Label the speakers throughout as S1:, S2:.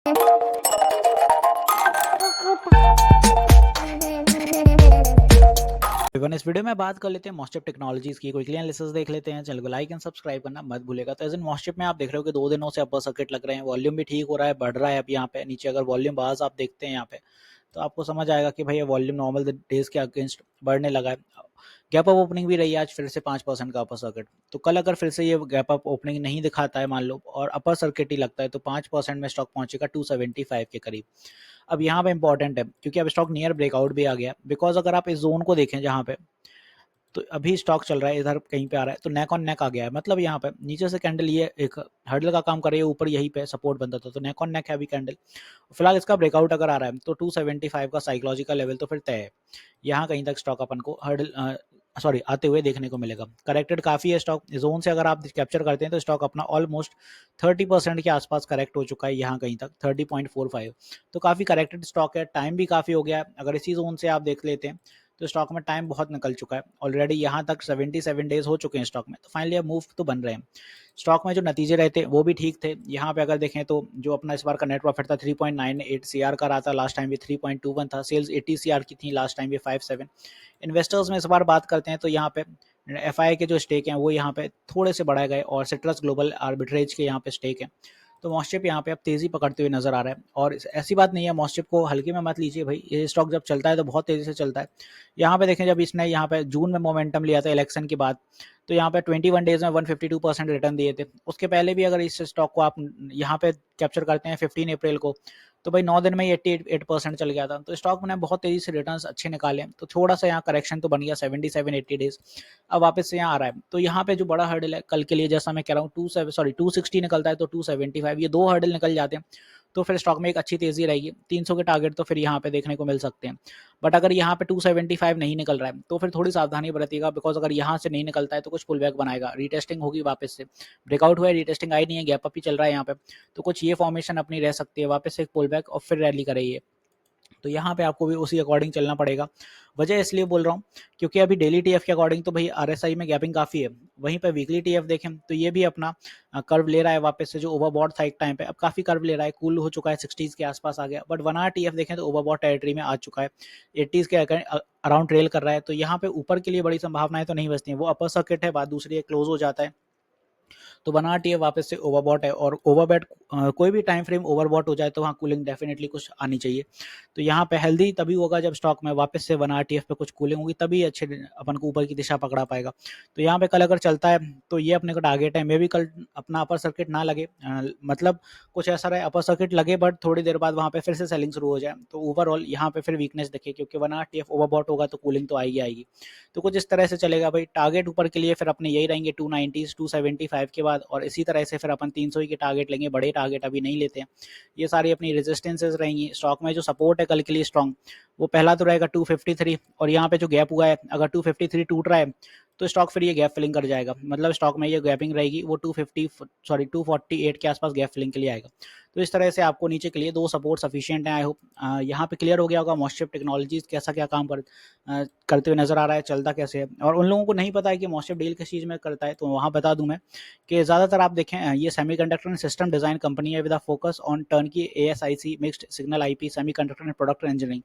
S1: Everyone, इस video में बात कर लेते हैं मॉस्चिप टेक्नोलॉजीज की क्विकली एनालिसिस देख लेते हैं। चैनल को लाइक एंड सब्सक्राइब करना मत भूलेगा। तो एज इन मॉस्चिप में आप देख रहे हो कि 2 दिनों से अपर सर्किट लग रहे हैं, वॉल्यूम भी ठीक हो रहा है, बढ़ रहा है। अब यहाँ पे नीचे अगर वॉल्यूम बार्स आप देखते हैं यहाँ पे, तो आपको समझ आएगा कि भाई ये वॉल्यूम नॉर्मल डेज के अगेंस्ट बढ़ने लगा है। गैप अप ओपनिंग भी रही है आज फिर से 5% का अपर सर्किट। तो कल अगर फिर से ये गैप अप ओपनिंग नहीं दिखाता है मान लो और अपर सर्किट ही लगता है, तो 5% में स्टॉक पहुंचेगा 275 के करीब। अब यहाँ पे इंपॉर्टेंट है क्योंकि अब स्टॉक नियर ब्रेकआउट भी आ गया, बिकॉज अगर आप इस जोन को देखें जहाँ पे, तो अभी स्टॉक चल रहा है इधर कहीं पे आ रहा है, तो नेक ऑन नेक आ गया है। मतलब यहाँ पे नीचे से कैंडल ये एक हर्डल का काम कर रही है, ऊपर यहीं पे सपोर्ट बनता था, तो नेक ऑन नेक है अभी कैंडल। फिलहाल इसका ब्रेकआउट अगर आ रहा है तो 275 का साइकोलॉजिकल लेवल तो फिर तय है। यहाँ कहीं तक स्टॉक अपन को हर्डल आते हुए देखने को मिलेगा। करेक्टेड काफी है स्टॉक जोन से, अगर आप कैप्चर करते हैं तो स्टॉक अपना ऑलमोस्ट 30% के आसपास करेक्ट हो चुका है, यहाँ कहीं तक 30.45। तो काफी करेक्टेड स्टॉक है, टाइम भी काफी हो गया है। अगर इसी जोन से आप देख लेते हैं तो स्टॉक में टाइम बहुत निकल चुका है ऑलरेडी, यहाँ तक 77 डेज हो चुके हैं स्टॉक में। तो फाइनली अब मूव तो बन रहे हैं। स्टॉक में जो नतीजे रहे थे वो भी ठीक थे। यहाँ पे अगर देखें तो जो अपना इस बार का नेट प्रॉफिट था 3.98 सीआर का रहा था, लास्ट टाइम भी 3.21 था। सेल्स 80 सीआर की थी, लास्ट टाइम भी 57। इन्वेस्टर्स में इस बार बात करते हैं तो यहाँ पे एफआई के जो स्टेक हैं वो यहाँ पे थोड़े से बढ़ाए गए और सिट्रस ग्लोबल आर्बिट्रेज के यहाँ पे स्टेक है। तो मॉस्चिप यहाँ पे अब तेजी पकड़ते हुए नजर आ रहा है। और ऐसी बात नहीं है, मॉस्चिप को हल्के में मत लीजिए भाई, ये स्टॉक जब चलता है तो बहुत तेजी से चलता है। यहाँ पे देखें, जब इसने यहाँ पे जून में मोमेंटम लिया था इलेक्शन के बाद, तो यहाँ पे 21 डेज में 152% रिटर्न दिए थे। उसके पहले भी अगर इस स्टॉक को आप यहाँ पे कैप्चर करते हैं 15 अप्रैल को, तो भाई 9 दिन में ही 88% चल गया था। तो स्टॉक ने बहुत तेजी से रिटर्न्स अच्छे निकाले। तो थोड़ा सा यहाँ करेक्शन तो बन गया 77-80 डेज, अब वापस से यहाँ आ रहा है। तो यहाँ पे जो बड़ा हर्डल है कल के लिए, जैसा मैं कह रहा हूँ 260 निकलता है तो 275, ये 2 हर्डल निकल जाते हैं तो फिर स्टॉक में एक अच्छी तेजी रहेगी। 300 के टारगेट तो फिर यहाँ पे देखने को मिल सकते हैं। बट अगर यहाँ पे 275 नहीं निकल रहा है तो फिर थोड़ी सावधानी बरतिएगा, बिकॉज अगर यहाँ से नहीं निकलता है तो कुछ पुल बैक बनाएगा, रीटेस्टिंग होगी वापस से। ब्रेकआउट हुआ है, रीटेस्टिंग आई नहीं है, गैप अप ही चल रहा है यहाँ पे, तो कुछ ये फॉर्मेशन अपनी रह सकती है, वापस से एक पुल बैक और फिर रैली करेगी। तो यहाँ पे आपको भी उसी अकॉर्डिंग चलना पड़ेगा। वजह इसलिए बोल रहा हूँ क्योंकि अभी डेली टीएफ के अकॉर्डिंग तो भाई आरएसआई में गैपिंग काफी है। वहीं पे वीकली टीएफ देखें तो ये भी अपना कर्व ले रहा है वापस से, जो ओवरबॉट था एक टाइम पे, अब काफी कर्व ले रहा है, कूल हो चुका है, 60s के आसपास आ गया। बट 1 आवर टीएफ देखें तो ओवरबॉट टेरिटरी में आ चुका है, 80s के अराउंड ट्रेल कर रहा है। तो यहाँ पे ऊपर के लिए बड़ी संभावनाएं तो नहीं बचती हैं। वो अपर सर्किट है, बात दूसरी है क्लोज हो जाता है तो बना टी वापस से ओवरबॉट है। और ओवरबॉट कोई भी टाइम फ्रेम ओवरबॉट हो जाए तो वहाँ कूलिंग डेफिनेटली कुछ आनी चाहिए। तो यहाँ पे हेल्दी तभी होगा जब स्टॉक में वापस से 1 RTF पे कुछ कूलिंग होगी, तभी अच्छे अपन को ऊपर की दिशा पकड़ा पाएगा। तो यहाँ पे कल अगर चलता है तो ये अपने को टारगेट है। मे भी कल अपना अपर सर्किट ना लगे, मतलब कुछ ऐसा रहे अपर सर्किट लगे बट थोड़ी देर बाद वहाँ पे फिर से सेलिंग शुरू हो जाए, तो ओवरऑल यहाँ पे फिर वीकनेस दिखे, क्योंकि 1 RTF ओवरबॉट होगा तो कूलिंग तो आएगी आएगी। तो कुछ इस तरह से चलेगा भाई। टारगेट ऊपर के लिए फिर अपने यही रहेंगे 290 275 के बाद, और इसी तरह से फिर अपन 300 के टारगेट लेंगे, बड़े टारगेट अभी नहीं लेते हैं। ये सारी अपनी रेजिस्टेंसेज रहेंगी। स्टॉक में जो सपोर्ट है कल के लिए स्ट्रॉन्ग, वो पहला तो रहेगा 253, और यहाँ पे जो गैप हुआ है अगर 253 टूट रहा है तो स्टॉक फिर ये गैप फिलिंग कर जाएगा। मतलब स्टॉक में ये गैपिंग रहेगी, वो 248 के आसपास गैप फिलिंग के लिए आएगा। तो इस तरह से आपको नीचे के लिए 2 सपोर्ट सफिशिएंट है। आई होप यहाँ पे क्लियर हो गया होगा मॉस्चिप टेक्नोलॉजीज कैसा क्या काम करते हुए नजर आ रहा है, चलता कैसे है। और उन लोगों को नहीं पता है कि मॉस्चिप डील किस चीज़ में करता है, तो वहाँ बता दूं मैं कि ज़्यादातर आप देखें ये semiconductor and system design company है with a focus on turnkey ASIC mixed signal IP semiconductor and product engineering.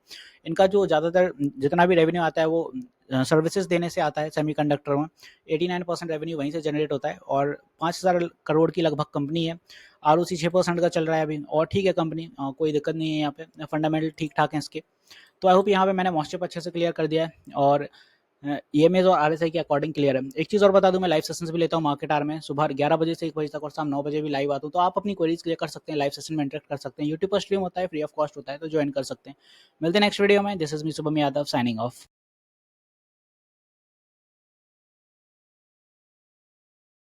S1: इनका जो ज़्यादातर जितना भी रेवेन्यू आता है वो सर्विसेज देने से आता है। सेमीकंडक्टर में 89% रेवेन्यू वहीं से जनरेट होता है, और 5,000 करोड़ की लगभग कंपनी है। ROC 6% का चल रहा है अभी, और ठीक है कंपनी, कोई दिक्कत नहीं है यहाँ पे, फंडामेंटल ठीक ठाक है इसके। तो आई होप यहाँ पे मैंने मॉस्चिप अच्छे से क्लियर कर दिया है, और EMAs और RSI के अकॉर्डिंग क्लियर है। एक चीज़ और बता दूं, मैं लाइव सेशंस भी लेता हूँ मार्केट आवर में, सुबह 11 बजे से 1 बजे तक, और शाम 9 बजे भी लाइव आता हूँ। तो आप अपनी क्वेरीज क्लियर कर सकते हैं, लाइव सेशन में इंटरेक्ट कर सकते हैं। यूट्यूब पर स्ट्रीम होता है, फ्री ऑफ कॉस्ट होता है, तो ज्वाइन कर सकते हैं। मिलते हैं नेक्स्ट वीडियो में। This is me Shubham Yadav signing off.